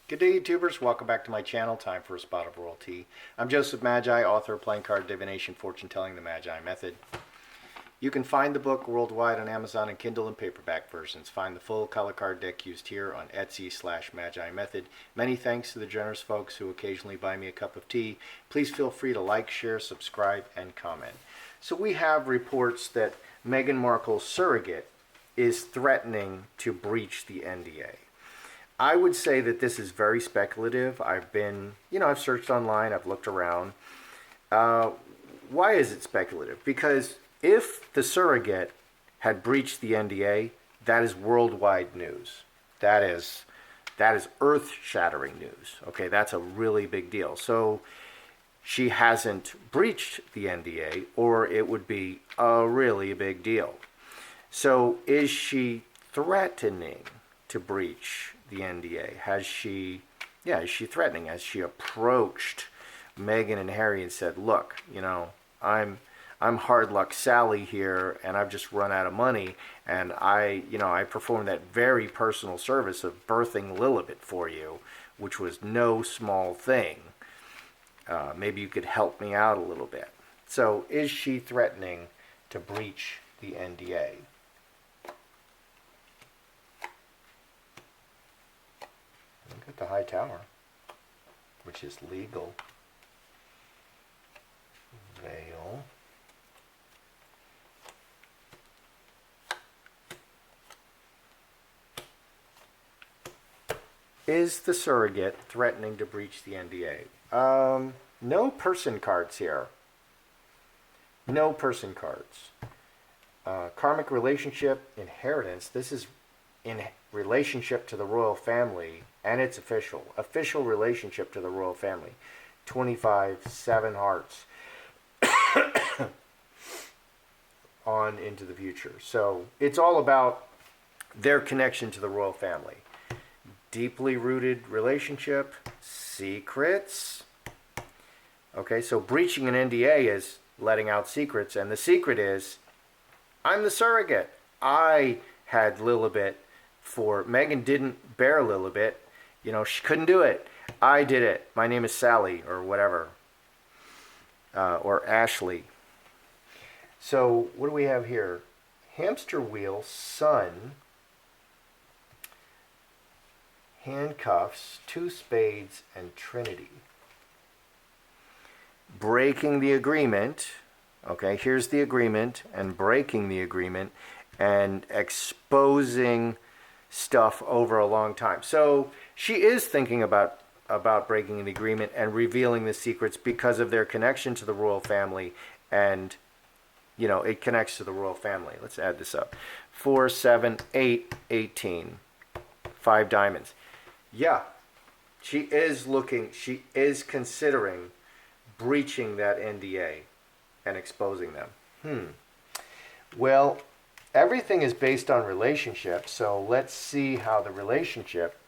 Good day, YouTubers. Welcome back to my channel. Time for a spot of royalty. I'm Joseph Magi, author of Playing Card Divination, Fortune Telling, the Magi Method. You can find the book worldwide on Amazon in Kindle and paperback versions. Find the full color card deck used here on Etsy/Magi Method. Many thanks to the generous folks who occasionally buy me a cup of tea. Please feel free to like, share, subscribe, and comment. So we have reports that Meghan Markle's surrogate is threatening to breach the NDA. I would say that this is very speculative. I've searched online, I've looked around. Why is it speculative? Because if the surrogate had breached the NDA, that is worldwide news. That is earth-shattering news. Okay, that's a really big deal. So she hasn't breached the NDA, or it would be a really big deal. So is she threatening to breach the NDA? Is she threatening? Has she approached Meghan and Harry and said, look, I'm hard luck Sally here, and I've just run out of money, and I performed that very personal service of birthing Lilibet for you, which was no small thing. Maybe you could help me out a little bit. So is she threatening to breach the NDA? Look at the high tower, which is legal. Veil. Is the surrogate threatening to breach the NDA? No person cards here. No person cards. Karmic relationship, inheritance. This is in relationship to the royal family, and it's official. Official relationship to the royal family. 25, 7 hearts. On into the future. So it's all about their connection to the royal family. Deeply rooted relationship, secrets. Okay, so breaching an NDA is letting out secrets, and the secret is, I'm the surrogate. I had Lilibet for Meghan didn't bear Lilibet. She couldn't do it. I did it. My name is Sally, or whatever, or Ashley. So what do we have here? Hamster wheel, sun, handcuffs, 2 spades, and Trinity. Breaking the agreement. Okay, here's the agreement, and breaking the agreement, and exposing stuff over a long time. So she is thinking about breaking the agreement and revealing the secrets because of their connection to the royal family, and it connects to the royal family. Let's add this up. 4, 7, 8, 18. 5 diamonds. Yeah, she is considering breaching that NDA and exposing them. Well, everything is based on relationships, so let's see how the relationship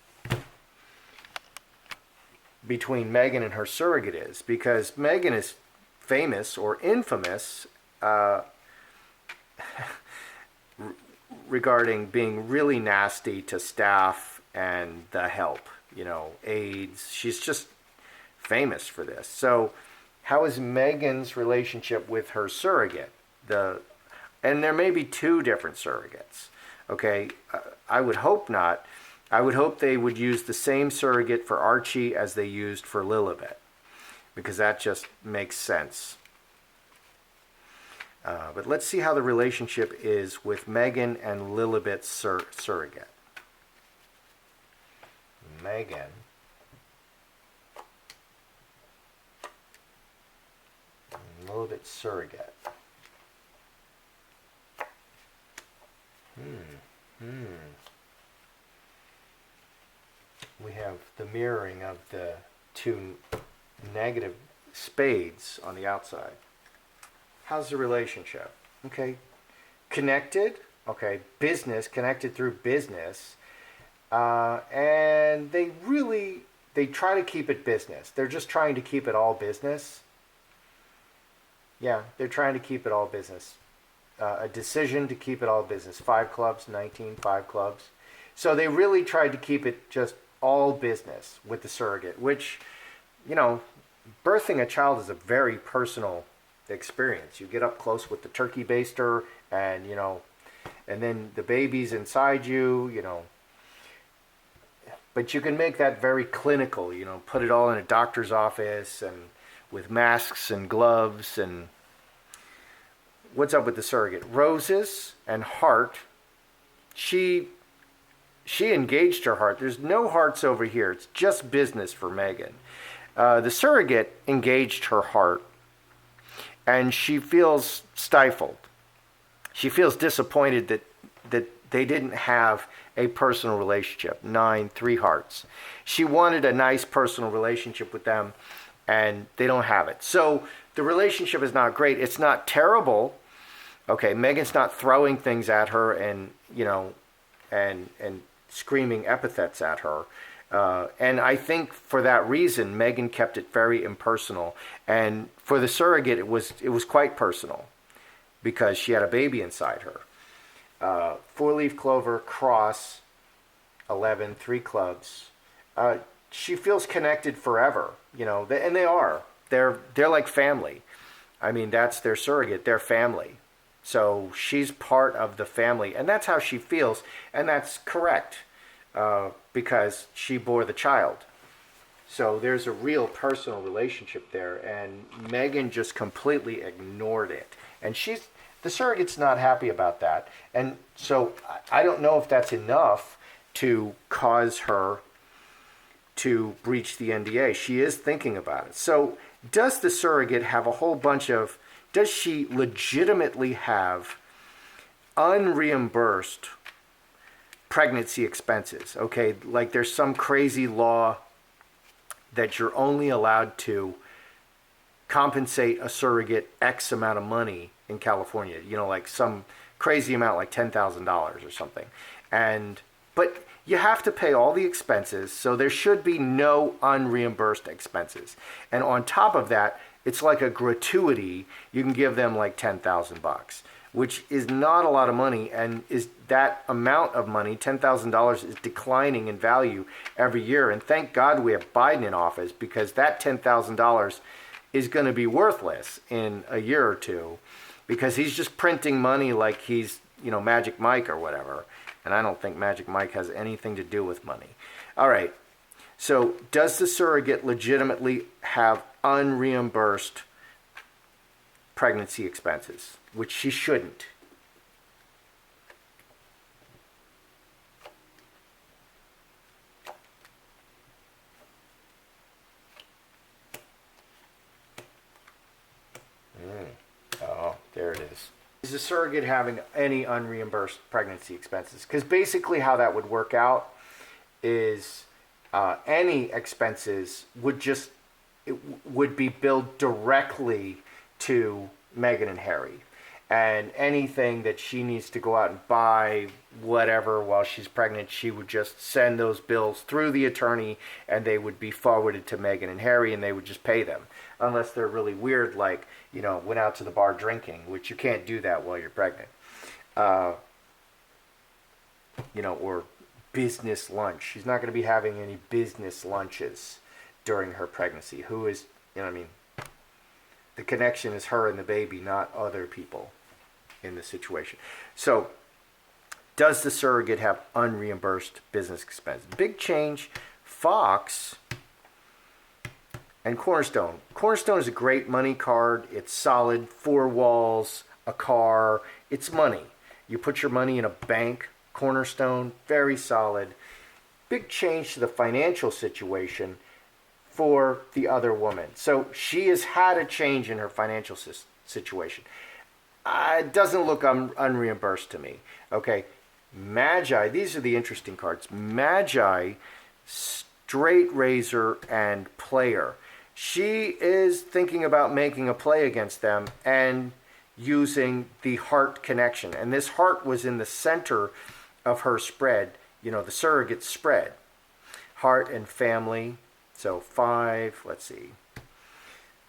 between Meghan and her surrogate is, because Meghan is famous or infamous regarding being really nasty to staff and the help, aides. She's just famous for this. So how is Meghan's relationship with her surrogate? And there may be 2 different surrogates. Okay, I would hope not. I would hope they would use the same surrogate for Archie as they used for Lilibet, because that just makes sense. But let's see how the relationship is with Meghan and Lilibet's surrogate. Meghan and Lilibet's surrogate. We have the mirroring of the 2 negative spades on the outside. How's the relationship? Okay, connected. Okay, business, connected through business. And they try to keep it business. They're just trying to keep it all business. Yeah, they're trying to keep it all business. A decision to keep it all business. 5 clubs, 19, 5 clubs. So they really tried to keep it just all business with the surrogate, which, you know, birthing a child is a very personal experience. You get up close with the turkey baster, and, you know, and then the baby's inside you, you know. But you can make that very clinical, you know, put it all in a doctor's office and with masks and gloves. And what's up with the surrogate? Roses and heart. She engaged her heart. There's no hearts over here. It's just business for Meghan. The surrogate engaged her heart, and she feels stifled. She feels disappointed that they didn't have a personal relationship. 9, 3 hearts. She wanted a nice personal relationship with them, and they don't have it. So the relationship is not great. It's not terrible. Okay, Meghan's not throwing things at her and, you know, and screaming epithets at her. And I think for that reason, Meghan kept it very impersonal. And for the surrogate, it was quite personal because she had a baby inside her. 4-leaf clover, cross, 11, 3 clubs. She feels connected forever, you know, and they are. They're like family. I mean, that's their surrogate, their family. So she's part of the family, and that's how she feels, and that's correct because she bore the child. So there's a real personal relationship there, and Meghan just completely ignored it. And the surrogate's not happy about that. And so I don't know if that's enough to cause her to breach the NDA. She is thinking about it. So does the surrogate have a whole bunch of, does she legitimately have unreimbursed pregnancy expenses? Okay, like there's some crazy law that you're only allowed to compensate a surrogate X amount of money in California, you know, like some crazy amount, like $10,000 or something. But you have to pay all the expenses, so there should be no unreimbursed expenses. And on top of that, it's like a gratuity. You can give them like $10,000, which is not a lot of money, and is that amount of money, $10,000, is declining in value every year. And thank God we have Biden in office, because that $10,000 is going to be worthless in a year or two, because he's just printing money like he's, you know, Magic Mike or whatever. And I don't think Magic Mike has anything to do with money. All right. So does the surrogate legitimately have unreimbursed pregnancy expenses, which she shouldn't? Oh, there it is. Is the surrogate having any unreimbursed pregnancy expenses? Because basically how that would work out is any expenses would be billed directly to Meghan and Harry. And anything that she needs to go out and buy, whatever, while she's pregnant, she would just send those bills through the attorney, and they would be forwarded to Meghan and Harry, and they would just pay them. Unless they're really weird, like, you know, went out to the bar drinking, which you can't do that while you're pregnant. You know, or business lunch. She's not going to be having any business lunches during her pregnancy. Who is, you know what I mean? The connection is her and the baby, not other people in the situation. So, does the surrogate have unreimbursed business expenses? Big change. Fox and Cornerstone. Cornerstone is a great money card. It's solid, 4 walls, a car. It's money. You put your money in a bank. Cornerstone, very solid. Big change to the financial situation for the other woman. So she has had a change in her financial situation. It doesn't look unreimbursed to me. Okay, Magi, these are the interesting cards. Magi, Straight Razor, and Player. She is thinking about making a play against them and using the heart connection. And this heart was in the center of her spread, you know, the surrogate spread. Heart and family. So 5, let's see,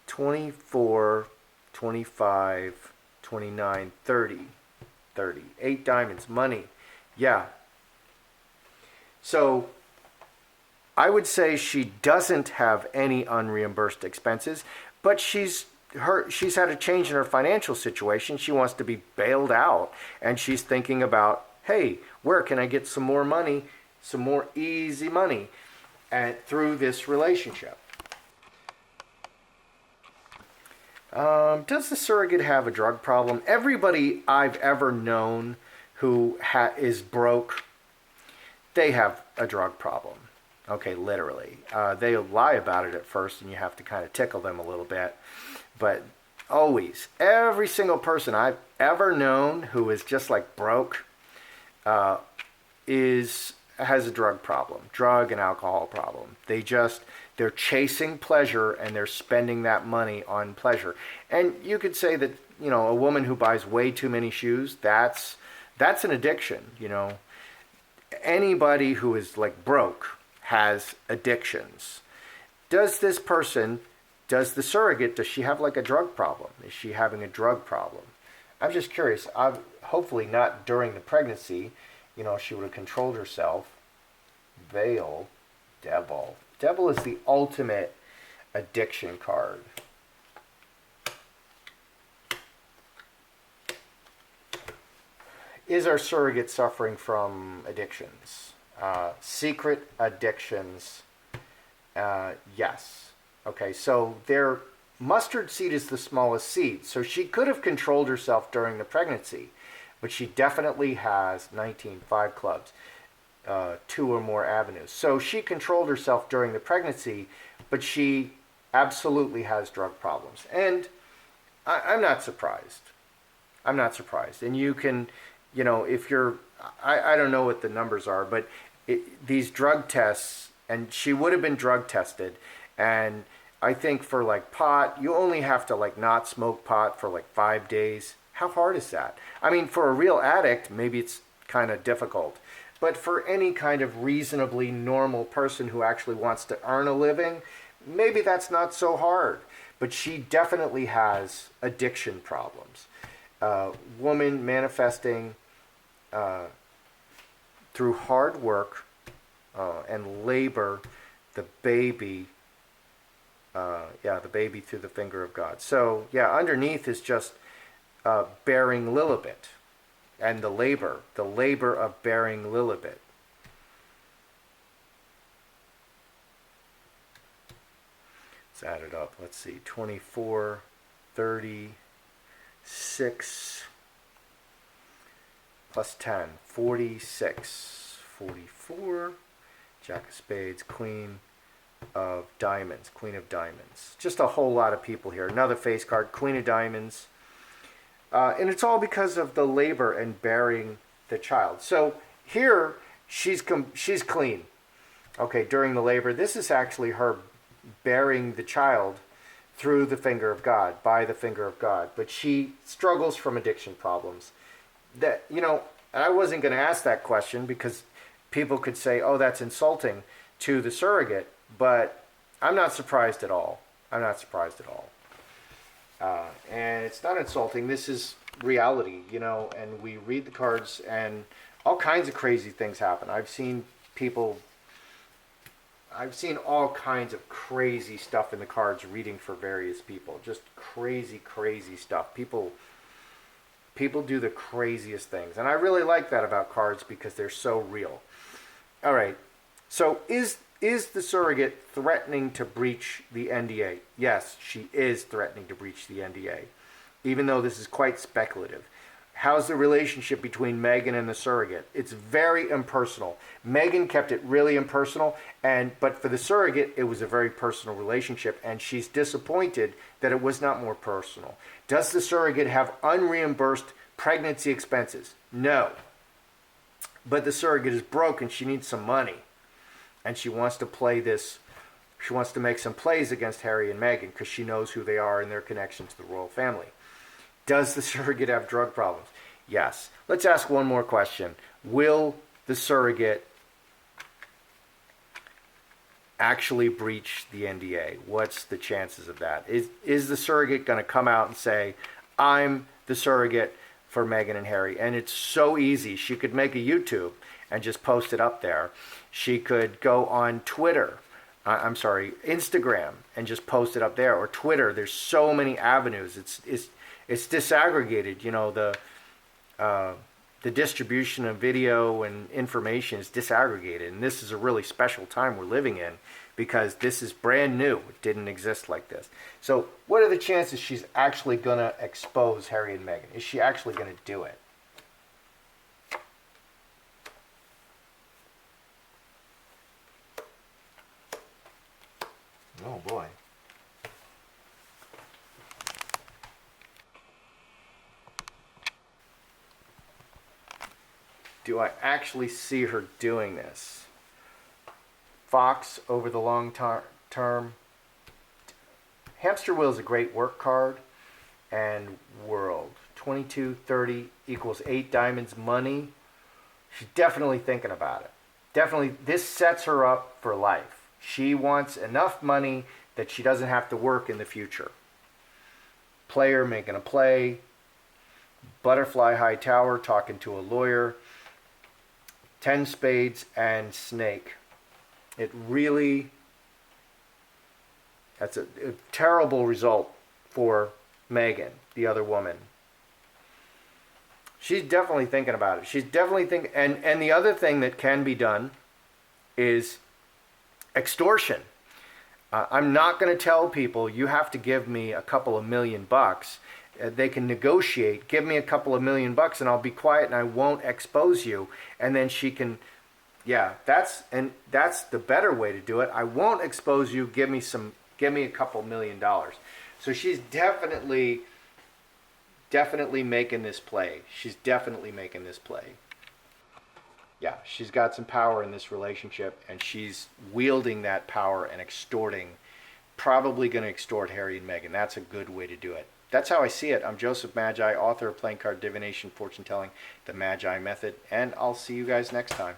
24, 25, 29, 30, 30. 8 diamonds, money. Yeah. So I would say she doesn't have any unreimbursed expenses, but she's had a change in her financial situation. She wants to be bailed out, and she's thinking about, hey, where can I get some more money, some more easy money, and through this relationship. Does the surrogate have a drug problem? Everybody I've ever known who is broke, they have a drug problem. Okay, literally. They lie about it at first, and you have to kind of tickle them a little bit. But always, every single person I've ever known who is just like broke has a drug problem, drug and alcohol problem. They're chasing pleasure, and they're spending that money on pleasure. And you could say that, a woman who buys way too many shoes, that's an addiction. Anybody who is like broke has addictions. Does the surrogate, does she have like a drug problem? Is she having a drug problem? I'm just curious. Hopefully not during the pregnancy. She would have controlled herself. Veil, Devil. Devil is the ultimate addiction card. Is our surrogate suffering from addictions? Secret addictions? Yes. Okay, so their mustard seed is the smallest seed. So she could have controlled herself during the pregnancy, but she definitely has 5 clubs, 2 or more avenues. So she controlled herself during the pregnancy, but she absolutely has drug problems. And I'm not surprised. I'm not surprised. And you can, if you're, I don't know what the numbers are, but these drug tests, and she would have been drug tested, and I think for like pot, you only have to like not smoke pot for like 5 days. How hard is that? I mean, for a real addict, maybe it's kind of difficult. But for any kind of reasonably normal person who actually wants to earn a living, maybe that's not so hard. But she definitely has addiction problems. Woman manifesting through hard work and labor, the baby through the finger of God. So, underneath is just bearing Lilibet, and the labor of bearing Lilibet. Let's add it up. Let's see, 24, 36, plus 10, 46, 44, Jack of Spades, Queen of Diamonds, Just a whole lot of people here. Another face card, Queen of Diamonds. And it's all because of the labor and bearing the child. So here, she's clean. Okay, during the labor. This is actually her bearing the child through the finger of God, by the finger of God. But she struggles from addiction problems. That, I wasn't going to ask that question because people could say, oh, that's insulting to the surrogate. But I'm not surprised at all. And it's not insulting. This is reality, and we read the cards and all kinds of crazy things happen. I've seen all kinds of crazy stuff in the cards reading for various people. Just crazy, crazy stuff. People do the craziest things. And I really like that about cards because they're so real. All right. So is the surrogate threatening to breach the NDA? Yes, she is threatening to breach the NDA, even though this is quite speculative. How's the relationship between Meghan and the surrogate? It's very impersonal. Meghan kept it really impersonal, but for the surrogate, it was a very personal relationship, and she's disappointed that it was not more personal. Does the surrogate have unreimbursed pregnancy expenses? No. But the surrogate is broke, and she needs some money. And she wants to play this, she wants to make some plays against Harry and Meghan because she knows who they are and their connection to the royal family. Does the surrogate have drug problems? Yes. Let's ask one more question. Will the surrogate actually breach the NDA? What's the chances of that? Is the surrogate going to come out and say, I'm the surrogate for Meghan and Harry? And it's so easy. She could make a YouTube and just post it up there. She could go on Twitter, Instagram, and just post it up there, or Twitter. There's so many avenues. It's disaggregated. You know, the distribution of video and information is disaggregated, and this is a really special time we're living in because this is brand new. It didn't exist like this. So what are the chances she's actually going to expose Harry and Meghan? Is she actually going to do it? Oh boy. Do I actually see her doing this? Fox over the long term. Hamster wheel is a great work card. And world. 2230 equals 8 diamonds money. She's definitely thinking about it. Definitely, this sets her up for life. She wants enough money that she doesn't have to work in the future. Player making a play. Butterfly high tower talking to a lawyer. 10 spades and snake. It really, that's a terrible result for Meghan, the other woman. She's definitely thinking about it. She's definitely thinking, and the other thing that can be done is extortion. I'm not going to tell people you have to give me a couple of $1,000,000. They can negotiate. Give me a couple of $1,000,000 and I'll be quiet and I won't expose you. And then she can, yeah, that's the better way to do it. I won't expose you. Give me a couple $1,000,000. So she's definitely making this play. She's definitely making this play. Yeah, she's got some power in this relationship, and she's wielding that power and extorting, probably going to extort Harry and Meghan. That's a good way to do it. That's how I see it. I'm Joseph Magi, author of Playing Card Divination, Fortune Telling, the Magi Method, and I'll see you guys next time.